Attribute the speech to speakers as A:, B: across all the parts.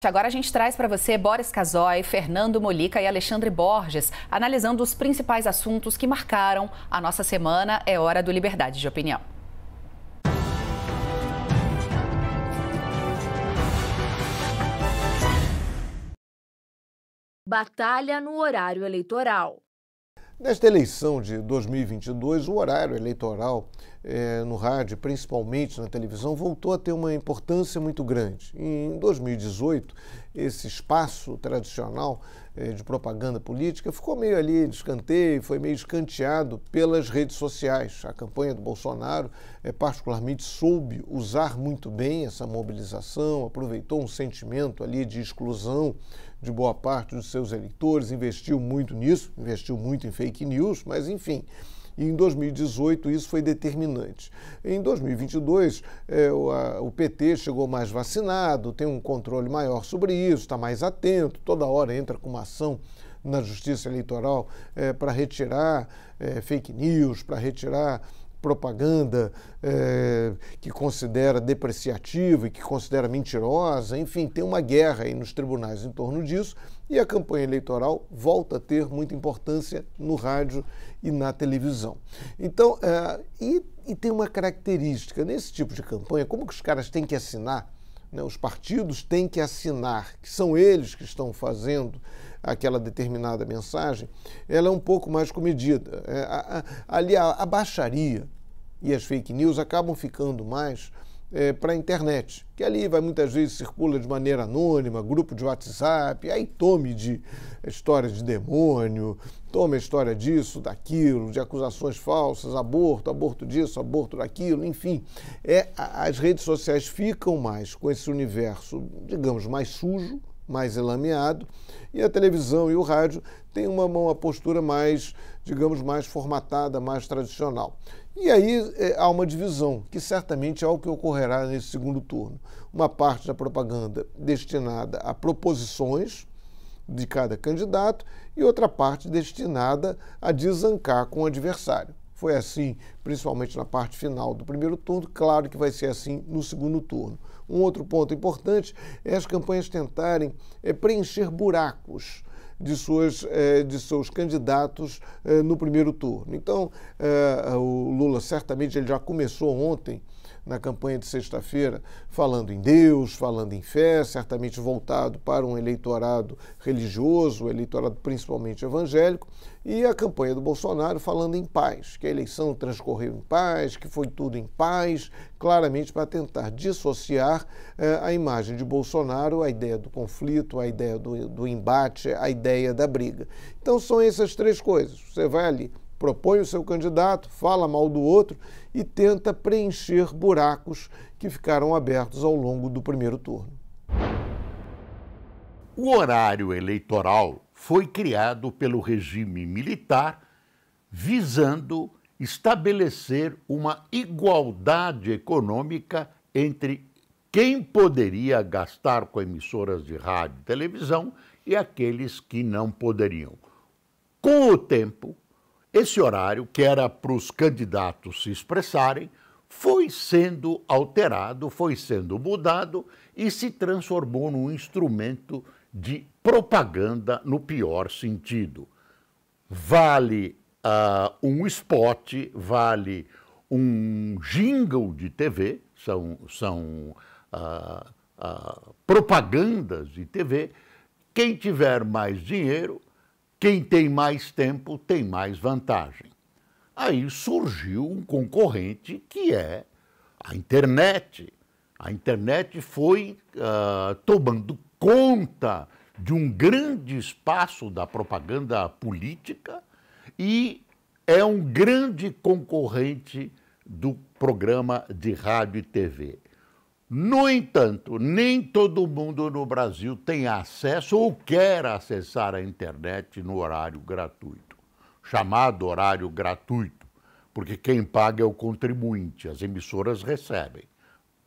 A: Agora a gente traz para você Boris Casoy, Fernando Molica e Alexandre Borges, analisando os principais assuntos que marcaram a nossa semana. É hora do Liberdade de Opinião.
B: Batalha no horário eleitoral.
C: Nesta eleição de 2022, o horário eleitoral no rádio, principalmente na televisão, voltou a ter uma importância muito grande. Em 2018, esse espaço tradicional de propaganda política ficou meio ali de escanteio, foi meio escanteado pelas redes sociais. A campanha do Bolsonaro particularmente soube usar muito bem essa mobilização, aproveitou um sentimento ali de exclusão de boa parte dos seus eleitores, investiu muito nisso, investiu muito em fake news, mas enfim, em 2018 isso foi determinante. Em 2022, o PT chegou mais vacinado, tem um controle maior sobre isso, está mais atento, toda hora entra com uma ação na Justiça Eleitoral para retirar fake news, para retirar propaganda que considera depreciativa e que considera mentirosa, enfim, tem uma guerra aí nos tribunais em torno disso e a campanha eleitoral volta a ter muita importância no rádio e na televisão. Então, e tem uma característica, nesse tipo de campanha, como que os caras têm que assinar, né, os partidos têm que assinar, que são eles que estão fazendo aquela determinada mensagem, ela é um pouco mais comedida. Ali a baixaria e as fake news acabam ficando mais para a internet, que ali muitas vezes circula de maneira anônima, grupo de WhatsApp, aí tome de história de demônio, tome a história disso, daquilo, de acusações falsas, aborto disso, aborto daquilo, enfim. As redes sociais ficam mais com esse universo, digamos, mais sujo, mais elameado, e a televisão e o rádio têm uma postura mais, digamos, mais formatada, mais tradicional. E aí há uma divisão, que certamente é o que ocorrerá nesse segundo turno. Uma parte da propaganda destinada a proposições de cada candidato e outra parte destinada a desancar com o adversário. Foi assim, principalmente na parte final do primeiro turno, claro que vai ser assim no segundo turno. Um outro ponto importante é as campanhas tentarem preencher buracos de seus candidatos no primeiro turno. Então, o Lula certamente ele já começou ontem, na campanha de sexta-feira, falando em Deus, falando em fé, certamente voltado para um eleitorado religioso, um eleitorado principalmente evangélico, e a campanha do Bolsonaro falando em paz, que a eleição transcorreu em paz, que foi tudo em paz, claramente para tentar dissociar a imagem de Bolsonaro, a ideia do conflito, a ideia do embate, a ideia da briga. Então são essas três coisas. Você vai ali, propõe o seu candidato, fala mal do outro e tenta preencher buracos que ficaram abertos ao longo do primeiro turno.
D: O horário eleitoral foi criado pelo regime militar visando estabelecer uma igualdade econômica entre quem poderia gastar com emissoras de rádio e televisão e aqueles que não poderiam. Com o tempo, esse horário, que era para os candidatos se expressarem, foi sendo alterado, foi sendo mudado e se transformou num instrumento de propaganda no pior sentido. Vale um spot, vale um jingle de TV, são propagandas de TV. Quem tiver mais dinheiro, quem tem mais tempo tem mais vantagem. Aí surgiu um concorrente que é a internet. A internet foi tomando conta de um grande espaço da propaganda política e é um grande concorrente do programa de rádio e TV. No entanto, nem todo mundo no Brasil tem acesso ou quer acessar a internet no horário gratuito, chamado horário gratuito, porque quem paga é o contribuinte, as emissoras recebem,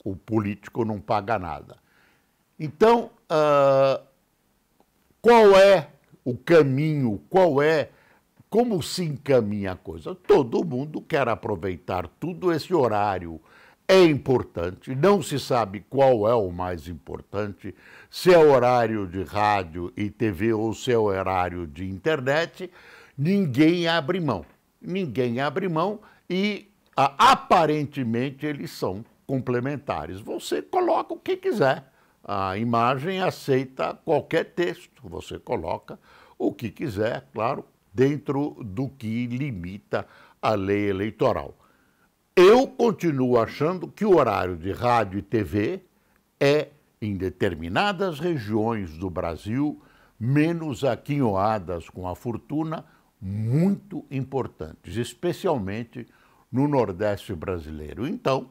D: o político não paga nada. Então, qual é o caminho, como se encaminha a coisa? Todo mundo quer aproveitar tudo esse horário é importante, não se sabe qual é o mais importante, se é horário de rádio e TV ou se é horário de internet, ninguém abre mão. Ninguém abre mão e aparentemente eles são complementares. Você coloca o que quiser. A imagem aceita qualquer texto. Você coloca o que quiser, claro, dentro do que limita a lei eleitoral. Eu continuo achando que o horário de rádio e TV é, em determinadas regiões do Brasil, menos aquinhoadas com a fortuna, muito importantes, especialmente no Nordeste brasileiro. Então,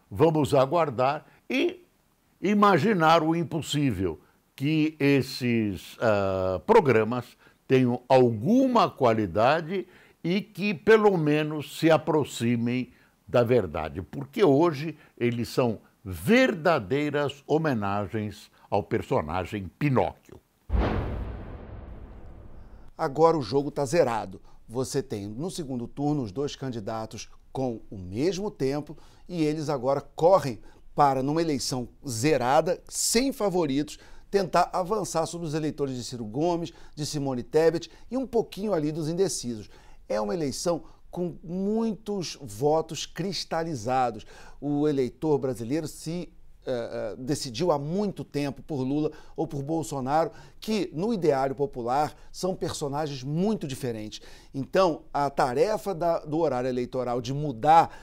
D: vamos aguardar e imaginar o impossível, que esses programas tenham alguma qualidade e que, pelo menos, se aproximem da verdade, porque hoje eles são verdadeiras homenagens ao personagem Pinóquio.
E: Agora o jogo está zerado. Você tem no segundo turno os dois candidatos com o mesmo tempo e eles agora correm para, numa eleição zerada, sem favoritos, tentar avançar sobre os eleitores de Ciro Gomes, de Simone Tebet e um pouquinho ali dos indecisos. É uma eleição com muitos votos cristalizados. O eleitor brasileiro se decidiu há muito tempo por Lula ou por Bolsonaro, que no ideário popular são personagens muito diferentes. Então, a tarefa do horário eleitoral de mudar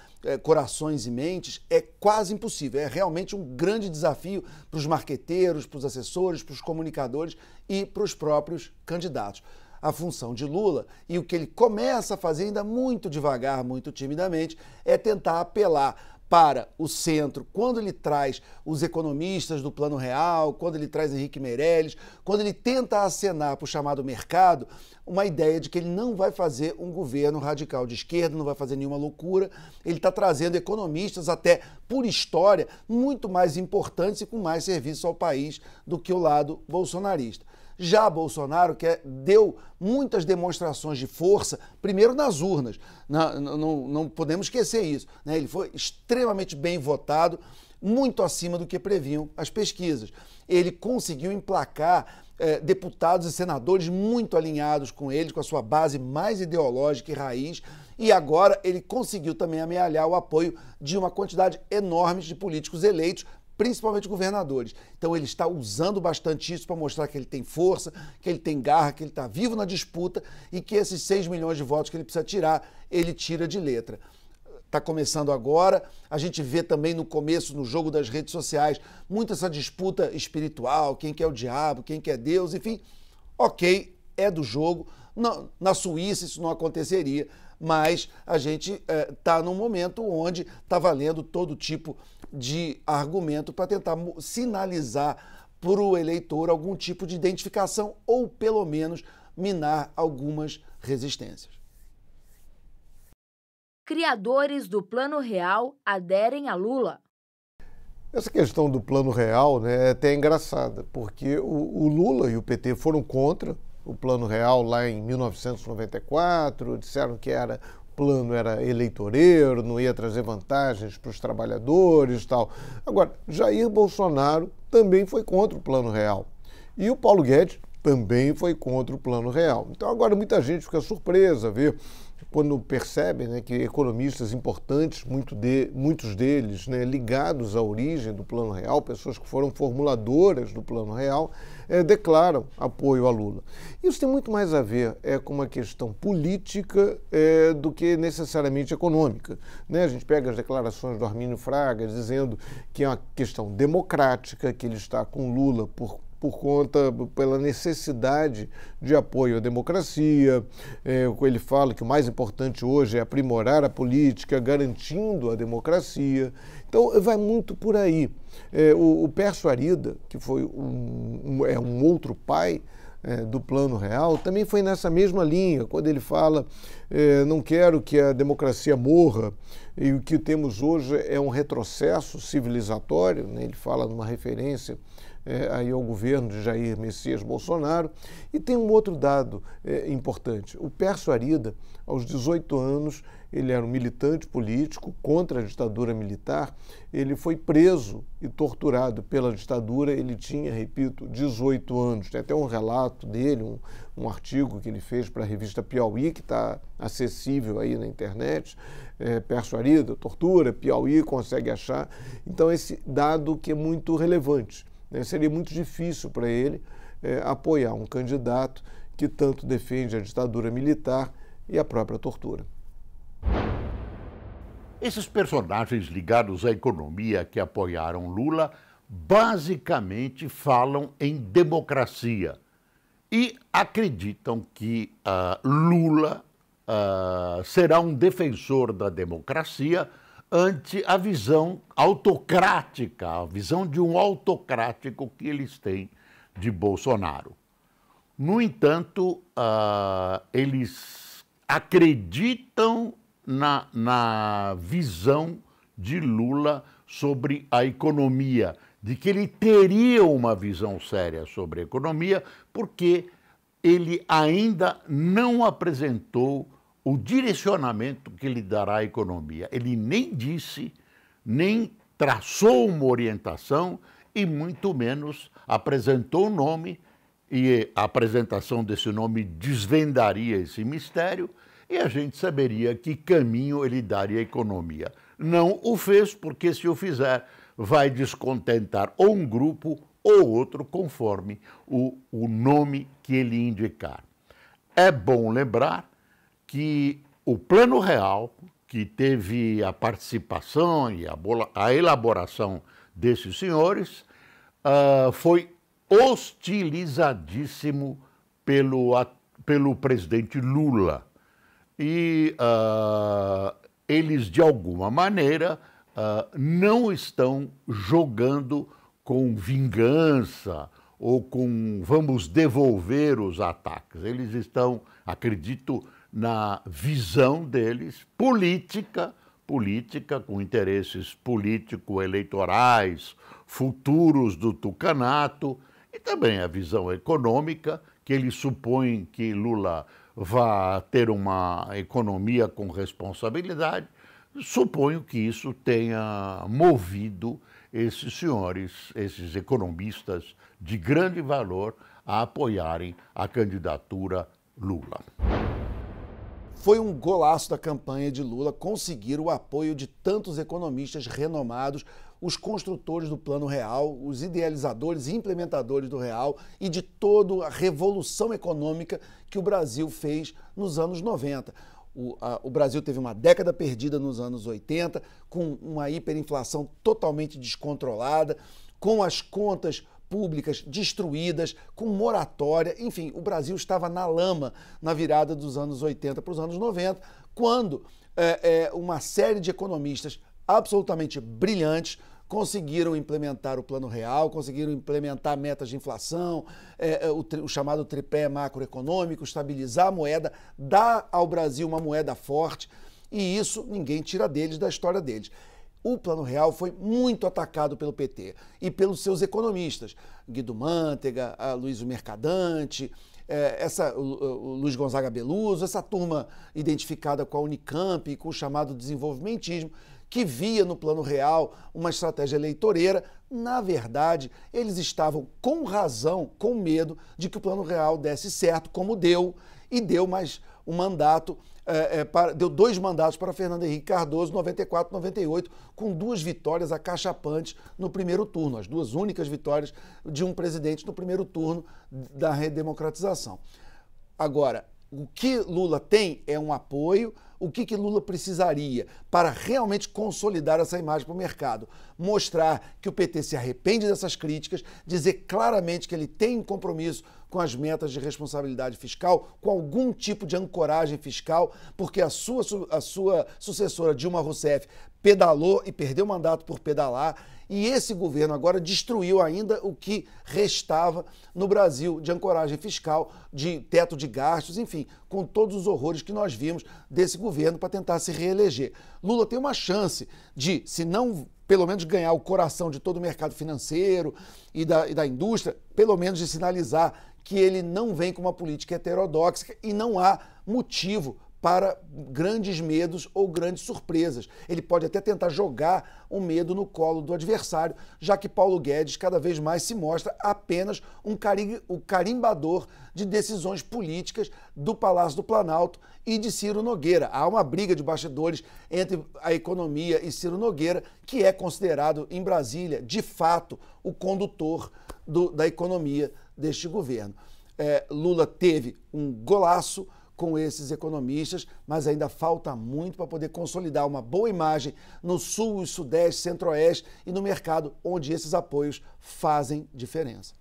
E: corações e mentes é quase impossível. É realmente um grande desafio para os marqueteiros, para os assessores, para os comunicadores e para os próprios candidatos. A função de Lula, e o que ele começa a fazer ainda muito devagar, muito timidamente, é tentar apelar para o centro, quando ele traz os economistas do Plano Real, quando ele traz Henrique Meirelles, quando ele tenta acenar para o chamado mercado, uma ideia de que ele não vai fazer um governo radical de esquerda, não vai fazer nenhuma loucura, ele está trazendo economistas, até por história, muito mais importantes e com mais serviço ao país do que o lado bolsonarista. Já Bolsonaro, que deu muitas demonstrações de força, primeiro nas urnas, não podemos esquecer isso, né? Ele foi extremamente bem votado, muito acima do que previam as pesquisas. Ele conseguiu emplacar deputados e senadores muito alinhados com ele, com a sua base mais ideológica e raiz, e agora ele conseguiu também amealhar o apoio de uma quantidade enorme de políticos eleitos, principalmente governadores. Então ele está usando bastante isso para mostrar que ele tem força, que ele tem garra, que ele está vivo na disputa e que esses 6 milhões de votos que ele precisa tirar, ele tira de letra. Está começando agora, a gente vê também no começo, no jogo das redes sociais, muito essa disputa espiritual, quem que é o diabo, quem que é Deus, enfim, ok, é do jogo. Na Suíça isso não aconteceria, mas a gente está num momento onde está valendo todo tipo de argumento para tentar sinalizar para o eleitor algum tipo de identificação ou, pelo menos, minar algumas resistências.
B: Criadores do Plano Real aderem a Lula.
C: Essa questão do Plano Real, né, é até engraçada, porque o Lula e o PT foram contra o Plano Real lá em 1994, disseram que o plano era eleitoreiro, não ia trazer vantagens para os trabalhadores e tal. Agora, Jair Bolsonaro também foi contra o Plano Real. E o Paulo Guedes também foi contra o Plano Real. Então agora muita gente fica surpresa, ver quando percebem, né, que economistas importantes, muitos deles, né, ligados à origem do Plano Real, pessoas que foram formuladoras do Plano Real, declaram apoio a Lula. Isso tem muito mais a ver com uma questão política do que necessariamente econômica, né? A gente pega as declarações do Armínio Fraga dizendo que é uma questão democrática, que ele está com Lula pela necessidade de apoio à democracia. Ele fala que o mais importante hoje é aprimorar a política, garantindo a democracia. Então, vai muito por aí. O Pércio Arida, que foi um outro pai do Plano Real, também foi nessa mesma linha, quando ele fala não quero que a democracia morra, e o que temos hoje é um retrocesso civilizatório, né? Ele fala numa referência aí ao governo de Jair Messias Bolsonaro. E tem um outro dado importante. O Pércio Arida, aos 18 anos, ele era um militante político contra a ditadura militar. Ele foi preso e torturado pela ditadura. Ele tinha, repito, 18 anos. Tem até um relato dele, um artigo que ele fez para a revista Piauí, que está acessível aí na internet. Pércio Arida, tortura, Piauí, consegue achar. Então, esse dado que é muito relevante, né? Seria muito difícil para ele apoiar um candidato que tanto defende a ditadura militar e a própria tortura.
D: Esses personagens ligados à economia que apoiaram Lula basicamente falam em democracia e acreditam que Lula será um defensor da democracia ante a visão autocrática, a visão de um autocrático que eles têm de Bolsonaro. No entanto, eles acreditam na visão de Lula sobre a economia, de que ele teria uma visão séria sobre a economia, porque ele ainda não apresentou o direcionamento que lhe dará à economia. Ele nem disse, nem traçou uma orientação e muito menos apresentou o nome, e a apresentação desse nome desvendaria esse mistério e a gente saberia que caminho ele daria à economia. Não o fez, porque se o fizer, vai descontentar ou um grupo ou outro, conforme o nome que ele indicar. É bom lembrar que o Plano Real, que teve a participação e a elaboração desses senhores, foi hostilizadíssimo pelo presidente Lula. E eles, de alguma maneira, não estão jogando com vingança ou com vamos devolver os ataques. Eles estão, acredito, na visão deles, política, com interesses político-eleitorais, futuros do tucanato, e também a visão econômica, que eles supõem que Lula vá ter uma economia com responsabilidade. Suponho que isso tenha movido esses senhores, esses economistas de grande valor, a apoiarem a candidatura Lula.
E: Foi um golaço da campanha de Lula conseguir o apoio de tantos economistas renomados, os construtores do Plano Real, os idealizadores e implementadores do Real e de toda a revolução econômica que o Brasil fez nos anos 90. O Brasil teve uma década perdida nos anos 80, com uma hiperinflação totalmente descontrolada, com as contas públicas destruídas, com moratória, enfim, o Brasil estava na lama na virada dos anos 80 para os anos 90, quando uma série de economistas absolutamente brilhantes conseguiram implementar o Plano Real, conseguiram implementar metas de inflação, o chamado tripé macroeconômico, estabilizar a moeda, dar ao Brasil uma moeda forte, e isso ninguém tira deles, da história deles. O Plano Real foi muito atacado pelo PT e pelos seus economistas, Guido Mantega, Luiz Mercadante, o Luiz Gonzaga Beluso, essa turma identificada com a Unicamp e com o chamado desenvolvimentismo, que via no Plano Real uma estratégia eleitoreira. Na verdade, eles estavam com razão, com medo de que o Plano Real desse certo, como deu, e deu mais um mandato, deu 2 mandatos para Fernando Henrique Cardoso, 94 e 98, com 2 vitórias acachapantes no primeiro turno, as 2 únicas vitórias de um presidente no primeiro turno da redemocratização. Agora, o que Lula tem é um apoio. O que Lula precisaria para realmente consolidar essa imagem para o mercado? Mostrar que o PT se arrepende dessas críticas, dizer claramente que ele tem um compromisso com as metas de responsabilidade fiscal, com algum tipo de ancoragem fiscal, porque a sua sucessora Dilma Rousseff pedalou e perdeu o mandato por pedalar, e esse governo agora destruiu ainda o que restava no Brasil de ancoragem fiscal, de teto de gastos, enfim, com todos os horrores que nós vimos desse governo para tentar se reeleger. Lula tem uma chance de, se não pelo menos ganhar o coração de todo o mercado financeiro e da indústria, pelo menos de sinalizar que ele não vem com uma política heterodoxa e não há motivo para grandes medos ou grandes surpresas. Ele pode até tentar jogar o medo no colo do adversário, já que Paulo Guedes cada vez mais se mostra apenas o carimbador de decisões políticas do Palácio do Planalto e de Ciro Nogueira. Há uma briga de bastidores entre a economia e Ciro Nogueira, que é considerado em Brasília, de fato, o condutor da economia deste governo. Lula teve um golaço com esses economistas, mas ainda falta muito para poder consolidar uma boa imagem no Sul, Sudeste, Centro-Oeste e no mercado onde esses apoios fazem diferença.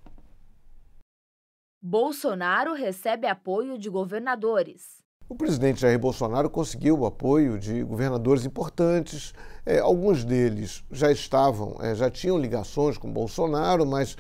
B: Bolsonaro recebe apoio de governadores.
C: O presidente Jair Bolsonaro conseguiu o apoio de governadores importantes. Alguns deles já tinham ligações com Bolsonaro, mas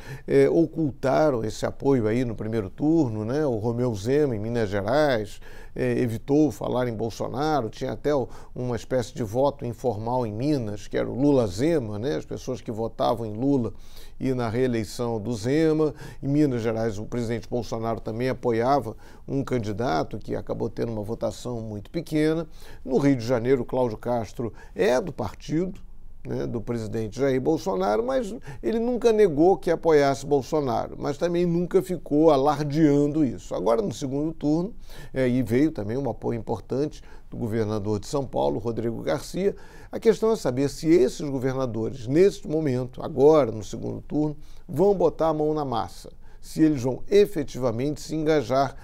C: ocultaram esse apoio aí no primeiro turno, né? O Romeu Zema, em Minas Gerais, evitou falar em Bolsonaro, tinha até uma espécie de voto informal em Minas, que era o Lula-Zema, né? As pessoas que votavam em Lula e na reeleição do Zema. Em Minas Gerais, o presidente Bolsonaro também apoiava um candidato que acabou tendo uma votação muito pequena. No Rio de Janeiro, Cláudio Castro é do partido, né, do presidente Jair Bolsonaro, mas ele nunca negou que apoiasse Bolsonaro, mas também nunca ficou alardeando isso. Agora, no segundo turno, e veio também um apoio importante do governador de São Paulo, Rodrigo Garcia. A questão é saber se esses governadores, neste momento, agora, no segundo turno, vão botar a mão na massa, se eles vão efetivamente se engajar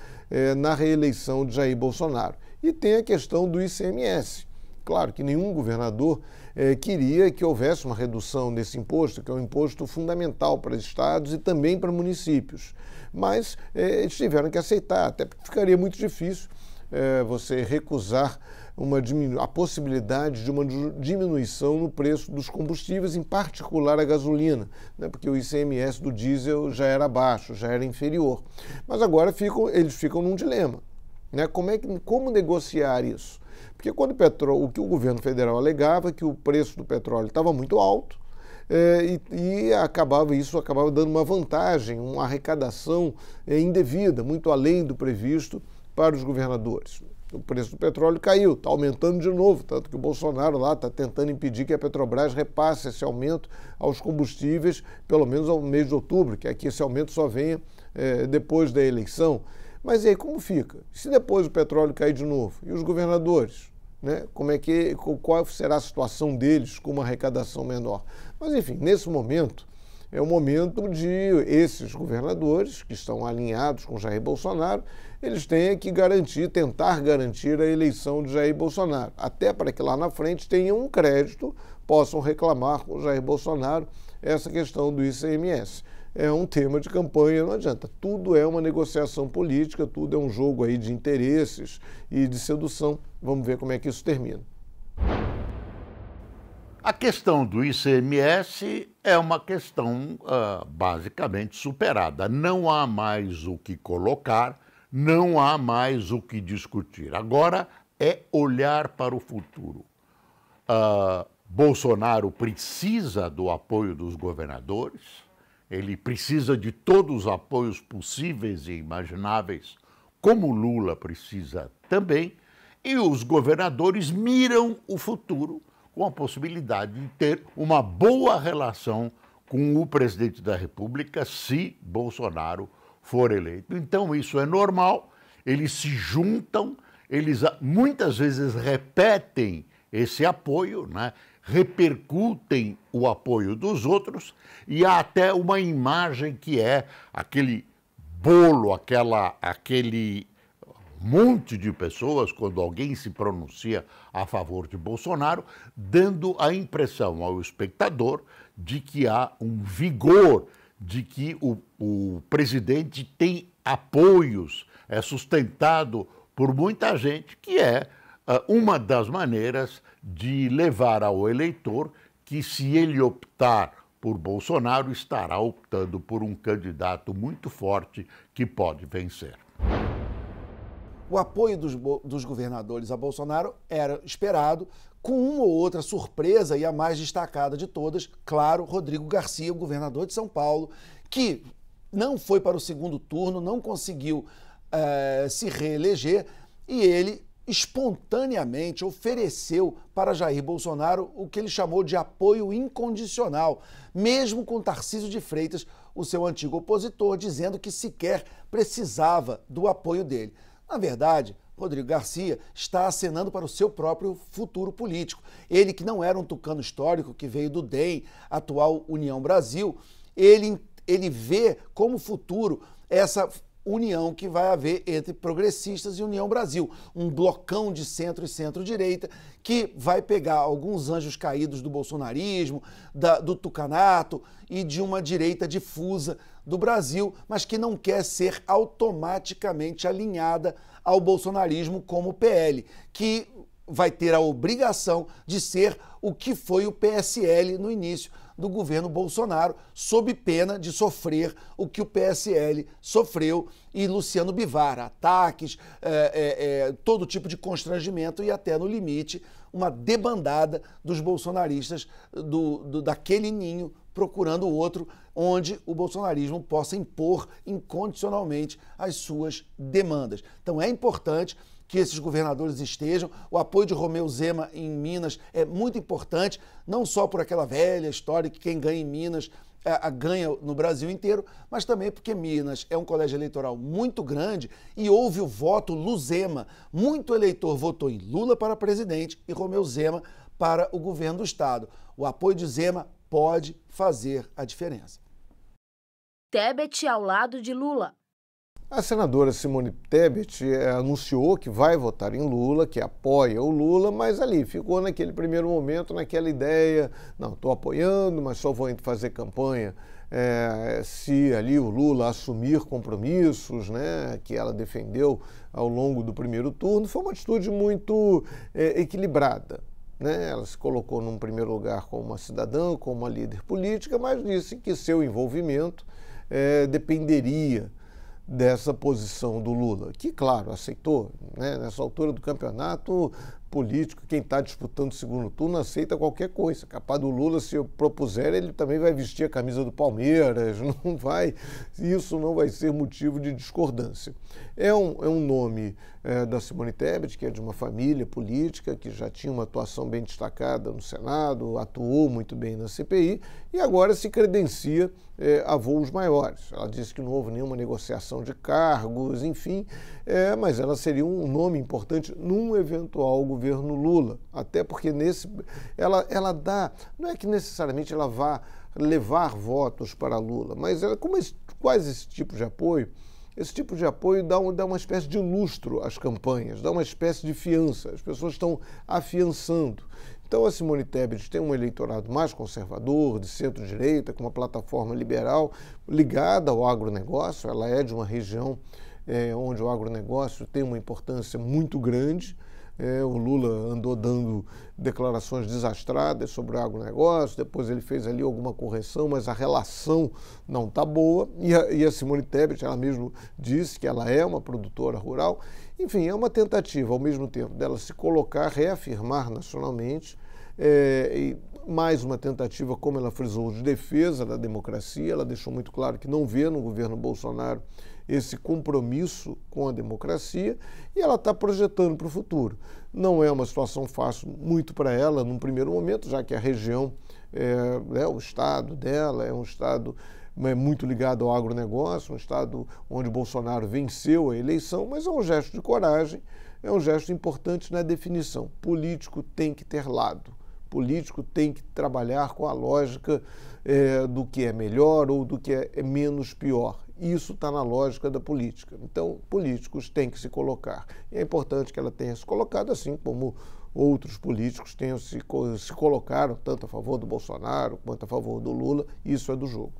C: na reeleição de Jair Bolsonaro. E tem a questão do ICMS. Claro que nenhum governador queria que houvesse uma redução desse imposto, que é um imposto fundamental para estados e também para municípios. Mas eles tiveram que aceitar, até porque ficaria muito difícil você recusar a possibilidade de uma diminuição no preço dos combustíveis, em particular a gasolina, né? Porque o ICMS do diesel já era baixo, já era inferior. Mas agora eles ficam num dilema, né? Como negociar isso? Porque quando o que o governo federal alegava que o preço do petróleo estava muito alto isso acabava dando uma vantagem, uma arrecadação indevida, muito além do previsto para os governadores. O preço do petróleo caiu, está aumentando de novo, tanto que o Bolsonaro lá está tentando impedir que a Petrobras repasse esse aumento aos combustíveis, pelo menos ao mês de outubro, que aqui esse aumento só venha depois da eleição. Mas e aí, como fica? Se depois o petróleo cair de novo? E os governadores? Né? Qual será a situação deles com uma arrecadação menor? Mas, enfim, nesse momento, é o momento de esses governadores, que estão alinhados com Jair Bolsonaro, eles têm que tentar garantir a eleição de Jair Bolsonaro, até para que lá na frente tenham um crédito, possam reclamar com Jair Bolsonaro essa questão do ICMS. É um tema de campanha, não adianta. Tudo é uma negociação política, tudo é um jogo aí de interesses e de sedução. Vamos ver como é que isso termina.
D: A questão do ICMS é uma questão basicamente superada. Não há mais o que colocar, não há mais o que discutir. Agora é olhar para o futuro. Bolsonaro precisa do apoio dos governadores, ele precisa de todos os apoios possíveis e imagináveis, como Lula precisa também, e os governadores miram o futuro com a possibilidade de ter uma boa relação com o presidente da República se Bolsonaro for eleito. Então isso é normal, eles se juntam, eles muitas vezes repetem esse apoio, né? Repercutem o apoio dos outros e há até uma imagem que é aquele bolo, aquele monte de pessoas, quando alguém se pronuncia a favor de Bolsonaro, dando a impressão ao espectador de que há um vigor, de que o presidente tem apoios, é sustentado por muita gente, que é uma das maneiras de levar ao eleitor que, se ele optar por Bolsonaro, estará optando por um candidato muito forte que pode vencer.
E: O apoio dos governadores a Bolsonaro era esperado, com uma ou outra surpresa, e a mais destacada de todas, claro, Rodrigo Garcia, o governador de São Paulo, que não foi para o segundo turno, não conseguiu se reeleger, e ele espontaneamente ofereceu para Jair Bolsonaro o que ele chamou de apoio incondicional, mesmo com Tarcísio de Freitas, o seu antigo opositor, dizendo que sequer precisava do apoio dele. Na verdade, Rodrigo Garcia está acenando para o seu próprio futuro político. Ele, que não era um tucano histórico, que veio do DEM, atual União Brasil, ele vê como futuro essa união que vai haver entre progressistas e União Brasil, um blocão de centro e centro-direita que vai pegar alguns anjos caídos do bolsonarismo, do tucanato e de uma direita difusa do Brasil, mas que não quer ser automaticamente alinhada ao bolsonarismo como o PL, que vai ter a obrigação de ser o que foi o PSL no início do governo Bolsonaro, sob pena de sofrer o que o PSL sofreu, e Luciano Bivar, ataques, todo tipo de constrangimento e até, no limite, uma debandada dos bolsonaristas daquele ninho, procurando outro onde o bolsonarismo possa impor incondicionalmente as suas demandas. Então é importante que esses governadores estejam. O apoio de Romeu Zema em Minas é muito importante, não só por aquela velha história que quem ganha em Minas ganha no Brasil inteiro, mas também porque Minas é um colégio eleitoral muito grande e houve o voto Luzema. Muito eleitor votou em Lula para presidente e Romeu Zema para o governo do estado. O apoio de Zema pode fazer a diferença.
B: Tebet ao lado de Lula.
C: A senadora Simone Tebet anunciou que vai votar em Lula, que apoia o Lula, mas ali ficou naquele primeiro momento, naquela ideia, não, estou apoiando, mas só vou fazer campanha se ali o Lula assumir compromissos, né, que ela defendeu ao longo do primeiro turno. Foi uma atitude muito equilibrada, né? Ela se colocou num primeiro lugar como uma cidadã, como uma líder política, mas disse que seu envolvimento dependeria dessa posição do Lula, que, claro, aceitou, né? Nessa altura do campeonato político, quem está disputando o segundo turno aceita qualquer coisa. Capaz do Lula, se eu propuser, ele também vai vestir a camisa do Palmeiras, isso não vai ser motivo de discordância. É um nome da Simone Tebet, que é de uma família política, que já tinha uma atuação bem destacada no Senado, atuou muito bem na CPI e agora se credencia a voos maiores. Ela disse que não houve nenhuma negociação de cargos, enfim, mas ela seria um nome importante num eventual governo Lula, até porque ela dá, não é que necessariamente ela vá levar votos para Lula, mas quase esse tipo de apoio, dá uma espécie de lustro às campanhas, dá uma espécie de fiança, as pessoas estão afiançando. Então a Simone Tebet tem um eleitorado mais conservador, de centro-direita, com uma plataforma liberal ligada ao agronegócio. Ela é de uma região onde o agronegócio tem uma importância muito grande. O Lula andou dando declarações desastradas sobre o agronegócio, depois ele fez ali alguma correção, mas a relação não está boa. E a Simone Tebet, ela mesmo disse que ela é uma produtora rural. Enfim, é uma tentativa, ao mesmo tempo, dela se colocar, reafirmar nacionalmente, e mais uma tentativa, como ela frisou, de defesa da democracia. Ela deixou muito claro que não vê no governo Bolsonaro esse compromisso com a democracia e ela está projetando para o futuro. Não é uma situação fácil muito para ela num primeiro momento, já que a região, o estado dela é um estado muito ligado ao agronegócio, um estado onde Bolsonaro venceu a eleição, mas é um gesto de coragem, é um gesto importante na definição. Político tem que ter lado, político tem que trabalhar com a lógica do que é melhor ou do que é menos pior. Isso está na lógica da política. Então, políticos têm que se colocar. E é importante que ela tenha se colocado, assim como outros políticos se colocaram, tanto a favor do Bolsonaro quanto a favor do Lula. Isso é do jogo.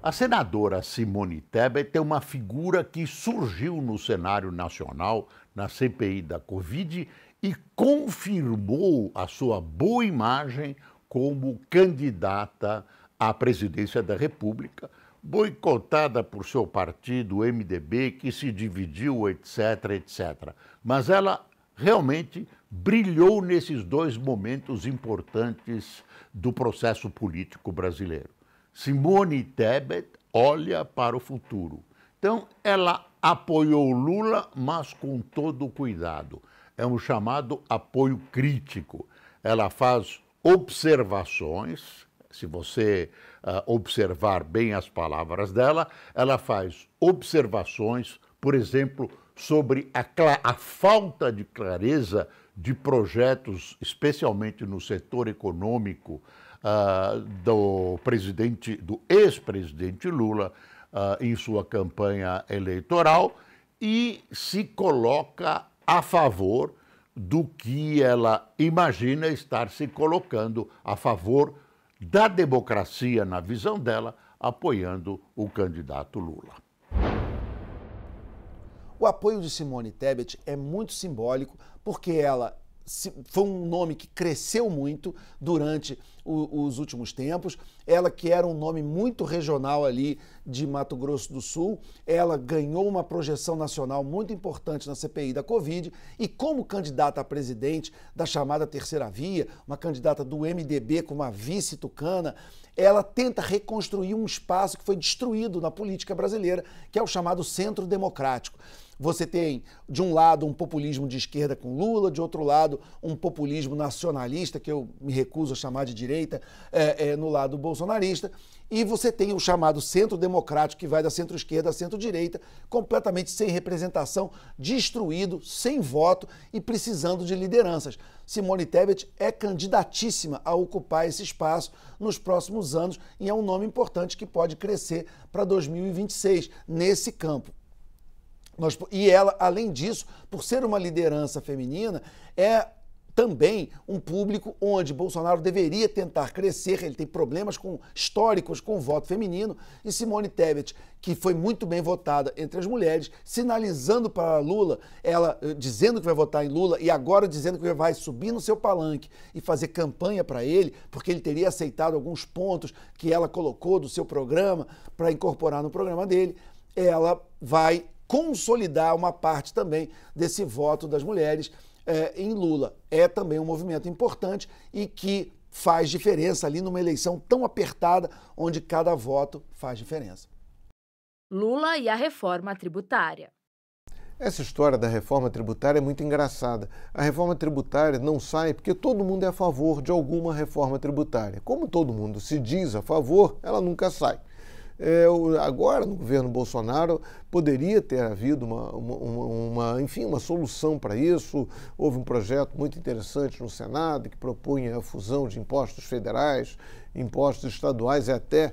D: A senadora Simone Tebet é uma figura que surgiu no cenário nacional, na CPI da Covid, e confirmou a sua boa imagem como candidata à presidência da República, boicotada por seu partido, o MDB, que se dividiu, etc, etc. Mas ela realmente brilhou nesses dois momentos importantes do processo político brasileiro. Simone Tebet olha para o futuro. Então, ela apoiou Lula, mas com todo o cuidado. É um chamado apoio crítico. Ela faz observações, se você observar bem as palavras dela, ela faz observações, por exemplo, sobre a falta de clareza de projetos, especialmente no setor econômico, do ex-presidente Lula, em sua campanha eleitoral, e se coloca a favor do que ela imagina estar se colocando a favor da democracia, na visão dela, apoiando o candidato Lula.
E: O apoio de Simone Tebet é muito simbólico, porque ela foi um nome que cresceu muito durante os últimos tempos. Ela, que era um nome muito regional ali de Mato Grosso do Sul, ela ganhou uma projeção nacional muito importante na CPI da Covid, e como candidata a presidente da chamada Terceira Via, uma candidata do MDB com uma vice tucana, ela tenta reconstruir um espaço que foi destruído na política brasileira, que é o chamado centro democrático. Você tem, de um lado, um populismo de esquerda com Lula, de outro lado, um populismo nacionalista, que eu me recuso a chamar de direita, no lado bolsonarista, e você tem o chamado centro democrático, que vai da centro-esquerda à centro-direita, completamente sem representação, destruído, sem voto e precisando de lideranças. Simone Tebet é candidatíssima a ocupar esse espaço nos próximos anos, e é um nome importante que pode crescer para 2026 nesse campo. E ela, além disso, por ser uma liderança feminina, é também um público onde Bolsonaro deveria tentar crescer. Ele tem problemas históricos com o voto feminino, e Simone Tebet, que foi muito bem votada entre as mulheres, sinalizando para Lula, ela dizendo que vai votar em Lula e agora dizendo que vai subir no seu palanque e fazer campanha para ele, porque ele teria aceitado alguns pontos que ela colocou do seu programa para incorporar no programa dele. Ela vai consolidar uma parte também desse voto das mulheres em Lula. É também um movimento importante e que faz diferença ali numa eleição tão apertada, onde cada voto faz diferença.
B: Lula e a reforma tributária.
C: Essa história da reforma tributária é muito engraçada. A reforma tributária não sai porque todo mundo é a favor de alguma reforma tributária. Como todo mundo se diz a favor, ela nunca sai. Agora, no governo Bolsonaro, poderia ter havido uma solução para isso. Houve um projeto muito interessante no Senado que propunha a fusão de impostos federais, impostos estaduais e até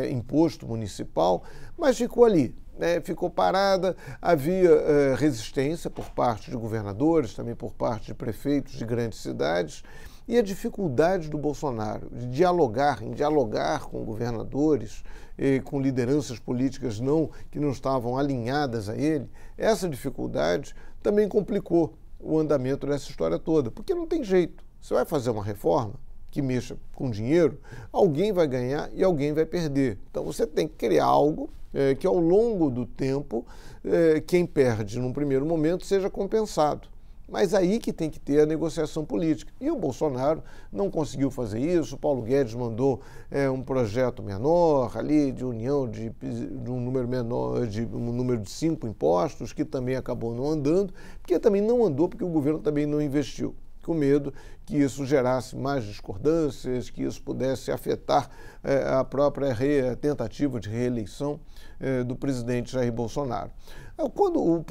C: imposto municipal, mas ficou ali, ficou parada. Havia resistência por parte de governadores, também por parte de prefeitos de grandes cidades. E a dificuldade do Bolsonaro de dialogar com governadores, com lideranças políticas que não estavam alinhadas a ele, essa dificuldade também complicou o andamento dessa história toda. Porque não tem jeito. Você vai fazer uma reforma que mexa com dinheiro, alguém vai ganhar e alguém vai perder. Então você tem que criar algo que ao longo do tempo, quem perde num primeiro momento seja compensado. Mas aí que tem que ter a negociação política. E o Bolsonaro não conseguiu fazer isso. O Paulo Guedes mandou um projeto menor ali de união de um número menor, de um número de 5 impostos, que também acabou não andando, porque também não andou porque o governo também não investiu, com medo que isso gerasse mais discordâncias, que isso pudesse afetar a própria tentativa de reeleição do presidente Jair Bolsonaro. Quando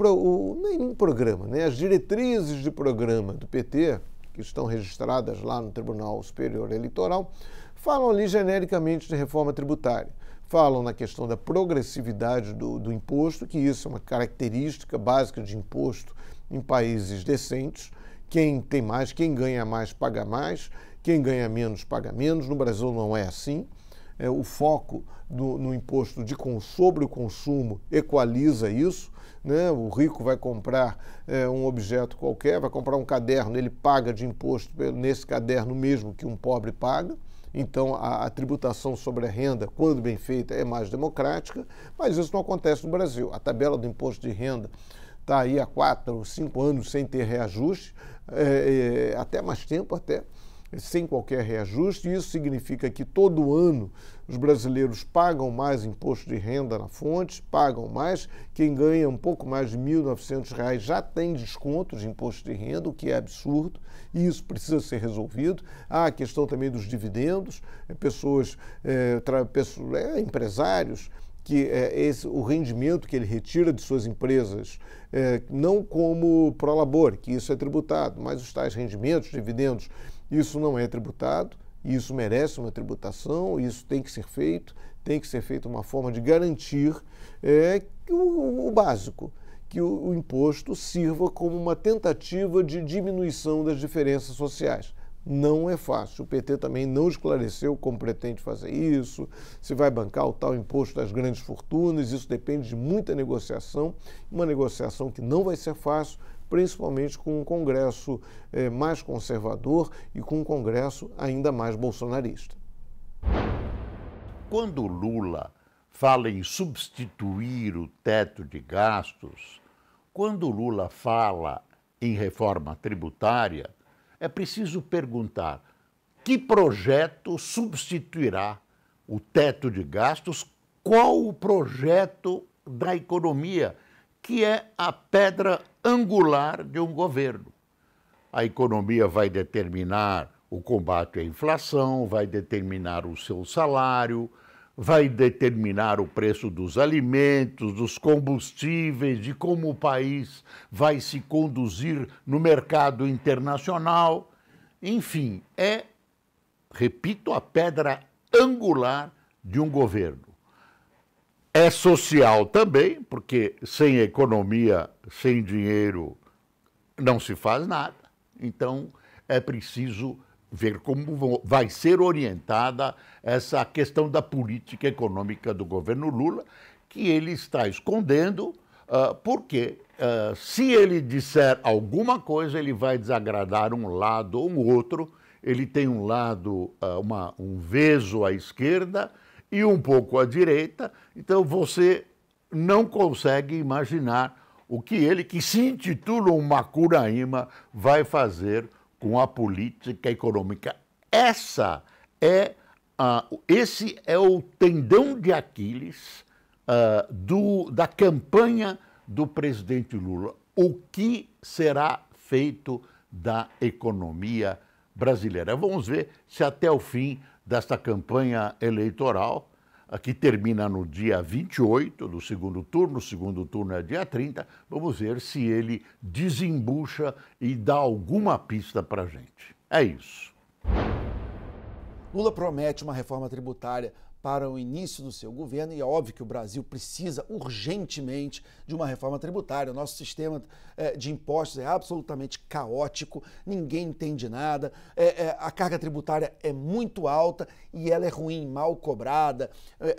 C: nenhum programa, as diretrizes de programa do PT, que estão registradas lá no Tribunal Superior Eleitoral, falam ali genericamente de reforma tributária. Falam na questão da progressividade do imposto, que isso é uma característica básica de imposto em países decentes. Quem tem mais, quem ganha mais, paga mais, quem ganha menos, paga menos. No Brasil não é assim. O foco no imposto sobre o consumo equaliza isso, né? O rico vai comprar um objeto qualquer, vai comprar um caderno, ele paga de imposto nesse caderno mesmo que um pobre paga. Então, a tributação sobre a renda, quando bem feita, é mais democrática, mas isso não acontece no Brasil. A tabela do imposto de renda está aí há 4 ou 5 anos sem ter reajuste, até mais tempo, até sem qualquer reajuste. Isso significa que todo ano os brasileiros pagam mais imposto de renda na fonte, pagam mais. Quem ganha um pouco mais de R$ 1.900 já tem desconto de imposto de renda, o que é absurdo, e isso precisa ser resolvido. Há a questão também dos dividendos, empresários, que o rendimento que ele retira de suas empresas, não como prolabore, que isso é tributado, mas os tais rendimentos, dividendos, isso não é tributado, isso merece uma tributação, isso tem que ser feito uma forma de garantir o básico, que o imposto sirva como uma tentativa de diminuição das diferenças sociais. Não é fácil. O PT também não esclareceu como pretende fazer isso, se vai bancar o tal imposto das grandes fortunas. Isso depende de muita negociação, uma negociação que não vai ser fácil, principalmente com um Congresso mais conservador e com um Congresso ainda mais bolsonarista.
D: Quando Lula fala em substituir o teto de gastos, quando Lula fala em reforma tributária, é preciso perguntar que projeto substituirá o teto de gastos, qual o projeto da economia, que é a pedra angular de um governo. A economia vai determinar o combate à inflação, vai determinar o seu salário, vai determinar o preço dos alimentos, dos combustíveis, de como o país vai se conduzir no mercado internacional. Enfim, repito, a pedra angular de um governo. É social também, porque sem economia, sem dinheiro, não se faz nada. Então, é preciso ver como vai ser orientada essa questão da política econômica do governo Lula, que ele está escondendo, porque se ele disser alguma coisa, ele vai desagradar um lado ou um outro. Ele tem um lado, um veso à esquerda e um pouco à direita, então você não consegue imaginar o que ele, que se intitula um Macunaíma, vai fazer com a política econômica. Esse é o tendão de Aquiles da campanha do presidente Lula. O que será feito da economia brasileira? Vamos ver se até o fim desta campanha eleitoral, que termina no dia 28 do segundo turno, o segundo turno é dia 30, vamos ver se ele desembucha e dá alguma pista para a gente. É isso.
E: Lula promete uma reforma tributária para o início do seu governo e é óbvio que o Brasil precisa urgentemente de uma reforma tributária. O nosso sistema de impostos é absolutamente caótico, ninguém entende nada, a carga tributária é muito alta e ela é ruim, mal cobrada,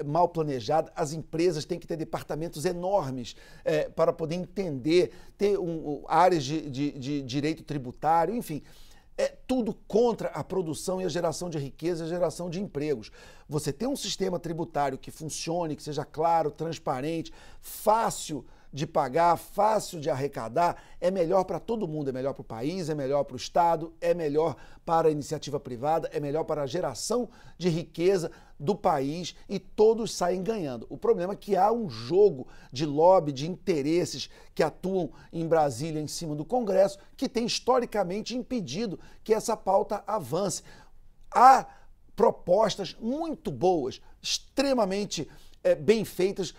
E: mal planejada. As empresas têm que ter departamentos enormes para poder entender, ter áreas de direito tributário, enfim. É tudo contra a produção e a geração de riqueza e a geração de empregos. Você ter um sistema tributário que funcione, que seja claro, transparente, fácil de pagar, fácil de arrecadar, é melhor para todo mundo, é melhor para o país, é melhor para o Estado, é melhor para a iniciativa privada, é melhor para a geração de riqueza do país e todos saem ganhando. O problema é que há um jogo de lobby, de interesses que atuam em Brasília em cima do Congresso, que tem historicamente impedido que essa pauta avance. Há propostas muito boas, extremamente bem feitas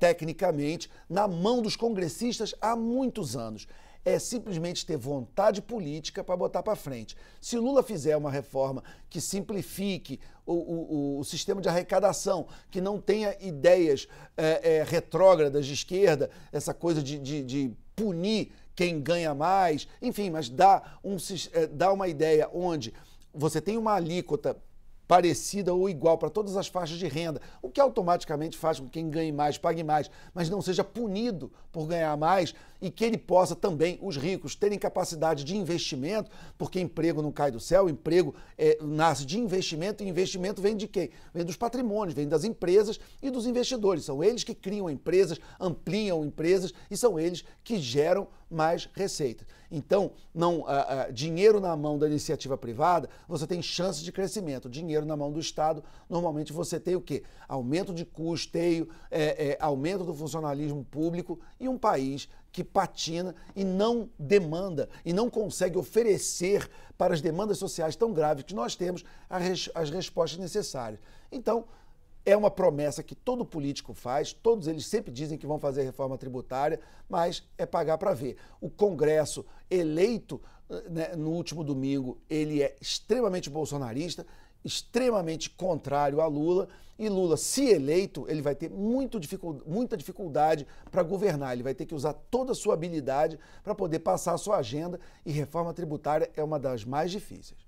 E: tecnicamente, na mão dos congressistas há muitos anos. É simplesmente ter vontade política para botar para frente. Se Lula fizer uma reforma que simplifique o sistema de arrecadação, que não tenha ideias retrógradas de esquerda, essa coisa de punir quem ganha mais, enfim, mas dá uma ideia onde você tem uma alíquota parecida ou igual para todas as faixas de renda, o que automaticamente faz com que quem ganhe mais pague mais, mas não seja punido por ganhar mais e que ele possa também, os ricos, terem capacidade de investimento, porque emprego não cai do céu, emprego nasce de investimento e investimento vem de quem? Vem dos patrimônios, vem das empresas e dos investidores. São eles que criam empresas, ampliam empresas e são eles que geram mais receita. Então, dinheiro na mão da iniciativa privada, você tem chances de crescimento. Dinheiro na mão do Estado, normalmente você tem o quê? Aumento de custeio, aumento do funcionalismo público e um país que patina e não demanda e não consegue oferecer para as demandas sociais tão graves que nós temos as respostas necessárias. Então, é uma promessa que todo político faz, todos eles sempre dizem que vão fazer reforma tributária, mas é pagar para ver. O Congresso eleito, né, no último domingo, ele é extremamente bolsonarista, extremamente contrário a Lula, e Lula, se eleito, ele vai ter muita dificuldade para governar, ele vai ter que usar toda a sua habilidade para poder passar a sua agenda, e reforma tributária é uma das mais difíceis.